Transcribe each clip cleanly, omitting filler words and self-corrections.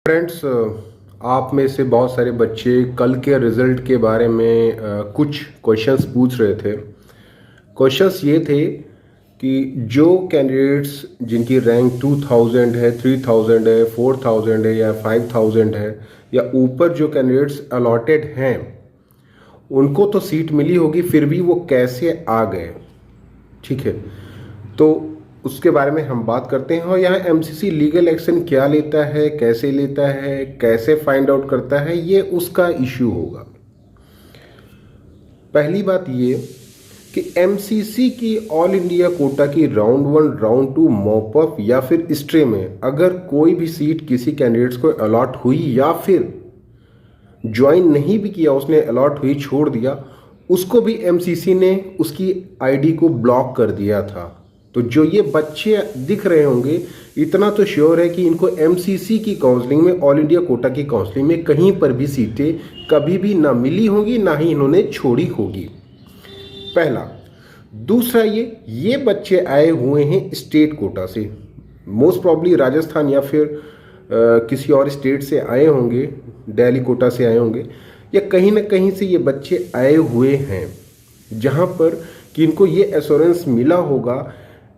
Friends, आप में से बहुत सारे बच्चे कल के रिजल्ट के बारे में कुछ क्वेश्चंस पूछ रहे थे। क्वेश्चंस ये थे कि जो कैंडिडेट्स जिनकी रैंक 2000 है, 3000 है, 4000 है या 5000 है या ऊपर जो कैंडिडेट्स अलॉटेड हैं उनको तो सीट मिली होगी, फिर भी वो कैसे आ गए। ठीक है, तो उसके बारे में हम बात करते हैं। और यहाँ एमसीसी लीगल एक्शन क्या लेता है, कैसे लेता है, कैसे फाइंड आउट करता है, ये उसका इश्यू होगा। पहली बात ये कि एमसीसी की ऑल इंडिया कोटा की राउंड 1, राउंड 2 मॉपअप या फिर स्ट्रे में अगर कोई भी सीट किसी कैंडिडेट्स को अलॉट हुई या फिर ज्वाइन नहीं भी किया, उसने अलॉट हुई छोड़ दिया, उसको भी एमसीसी ने उसकी आईडी को ब्लॉक कर दिया था। तो जो ये बच्चे दिख रहे होंगे, इतना तो श्योर है कि इनको एमसीसी की काउंसलिंग में, ऑल इंडिया कोटा की काउंसलिंग में कहीं पर भी सीटें कभी भी ना मिली होंगी, ना ही इन्होंने छोड़ी होगी। पहला। दूसरा, ये बच्चे आए हुए हैं स्टेट कोटा से, मोस्ट प्रॉब्ली राजस्थान या फिर किसी और स्टेट से आए होंगे, दिल्ली कोटा से आए होंगे, या कहीं ना कहीं से ये बच्चे आए हुए हैं जहाँ पर कि इनको ये एश्योरेंस मिला होगा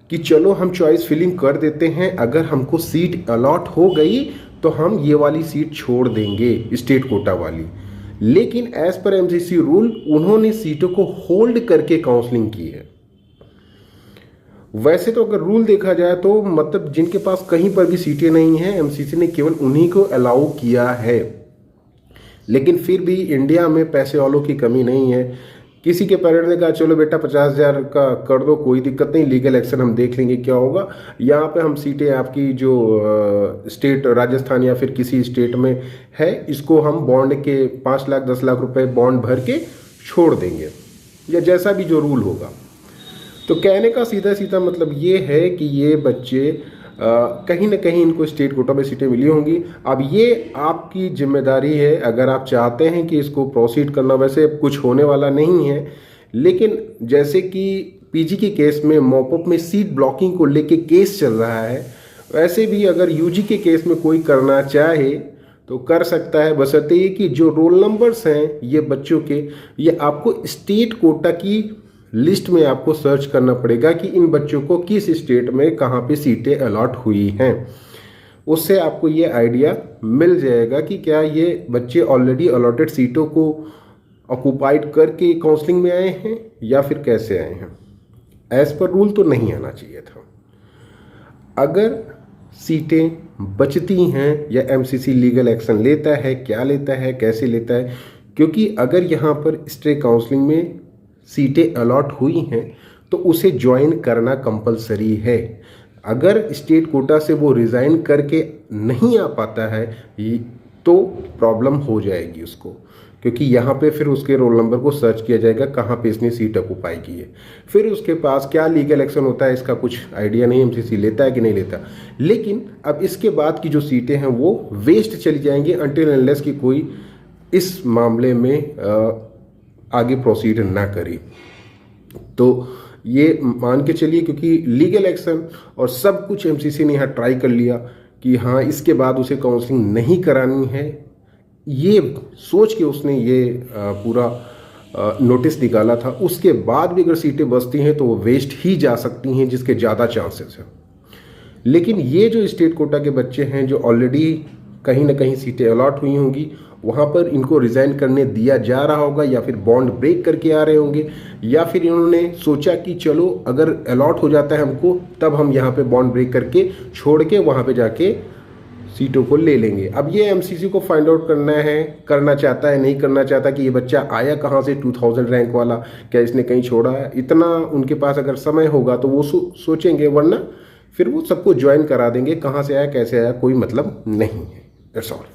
कि चलो हम चॉइस फिलिंग कर देते हैं, अगर हमको सीट अलॉट हो गई तो हम ये वाली सीट छोड़ देंगे, स्टेट कोटा वाली। लेकिन एज पर एमसीसी रूल उन्होंने सीटों को होल्ड करके काउंसलिंग की है। वैसे तो अगर रूल देखा जाए तो मतलब जिनके पास कहीं पर भी सीटें नहीं हैं, एमसीसी ने केवल उन्हीं को अलाउ किया है। लेकिन फिर भी इंडिया में पैसे वालों की कमी नहीं है। किसी के पेरेंट्स ने कहा चलो बेटा 50,000 का कर दो, कोई दिक्कत नहीं, लीगल एक्शन हम देख लेंगे क्या होगा। यहाँ पे हम सीटें आपकी जो स्टेट राजस्थान या फिर किसी स्टेट में है, इसको हम बॉन्ड के 5 लाख 10 लाख रुपए बॉन्ड भर के छोड़ देंगे, या जैसा भी जो रूल होगा। तो कहने का सीधा सीधा मतलब ये है कि ये बच्चे कहीं ना कहीं इनको स्टेट कोटा में सीटें मिली होंगी। अब ये आपकी जिम्मेदारी है, अगर आप चाहते हैं कि इसको प्रोसीड करना। वैसे कुछ होने वाला नहीं है, लेकिन जैसे कि पीजी के केस में मॉपअप में सीट ब्लॉकिंग को लेके केस चल रहा है, वैसे भी अगर यूजी के केस में कोई करना चाहे तो कर सकता है, बशर्ते ये कि जो रोल नंबर्स हैं ये बच्चों के, ये आपको स्टेट कोटा की लिस्ट में आपको सर्च करना पड़ेगा कि इन बच्चों को किस स्टेट में कहाँ पे सीटें अलॉट हुई हैं। उससे आपको ये आइडिया मिल जाएगा कि क्या ये बच्चे ऑलरेडी अलॉटेड सीटों को ऑक्यूपाइड करके काउंसलिंग में आए हैं या फिर कैसे आए हैं। एज पर रूल तो नहीं आना चाहिए था। अगर सीटें बचती हैं या एमसीसी लीगल एक्शन लेता है, क्या लेता है, कैसे लेता है, क्योंकि अगर यहाँ पर स्टे काउंसलिंग में सीटें अलॉट हुई हैं तो उसे ज्वाइन करना कंपलसरी है। अगर स्टेट कोटा से वो रिज़ाइन करके नहीं आ पाता है तो प्रॉब्लम हो जाएगी उसको, क्योंकि यहाँ पे फिर उसके रोल नंबर को सर्च किया जाएगा कहाँ पे इसने सीट ऑक्यूपाई की है। फिर उसके पास क्या लीगल एक्शन होता है इसका कुछ आइडिया नहीं, एमसीसी लेता है कि नहीं लेता। लेकिन अब इसके बाद की जो सीटें हैं वो वेस्ट चली जाएंगी अनटिल अनलेस कि कोई इस मामले में आगे प्रोसीड ना करी। तो ये मान के चलिए, क्योंकि लीगल एक्शन और सब कुछ एमसीसी ने यहाँ ट्राई कर लिया कि हाँ इसके बाद उसे काउंसलिंग नहीं करानी है, ये सोच के उसने ये पूरा नोटिस निकाला था। उसके बाद भी अगर सीटें बचती हैं तो वो वेस्ट ही जा सकती हैं, जिसके ज़्यादा चांसेस हैं। लेकिन ये जो स्टेट कोटा के बच्चे हैं जो ऑलरेडी कहीं ना कहीं सीटें अलॉट हुई होंगी, वहाँ पर इनको रिज़ाइन करने दिया जा रहा होगा, या फिर बॉन्ड ब्रेक करके आ रहे होंगे, या फिर इन्होंने सोचा कि चलो अगर अलॉट हो जाता है हमको तब हम यहाँ पे बॉन्ड ब्रेक करके छोड़ के वहाँ पे जाके सीटों को ले लेंगे। अब ये एमसीसी को फाइंड आउट करना है, करना चाहता है नहीं करना चाहता कि ये बच्चा आया कहाँ से 2000 रैंक वाला, क्या इसने कहीं छोड़ा है। इतना उनके पास अगर समय होगा तो वो सोचेंगे, वरना फिर वो सबको ज्वाइन करा देंगे। कहाँ से आया कैसे आया कोई मतलब नहीं है। That's all.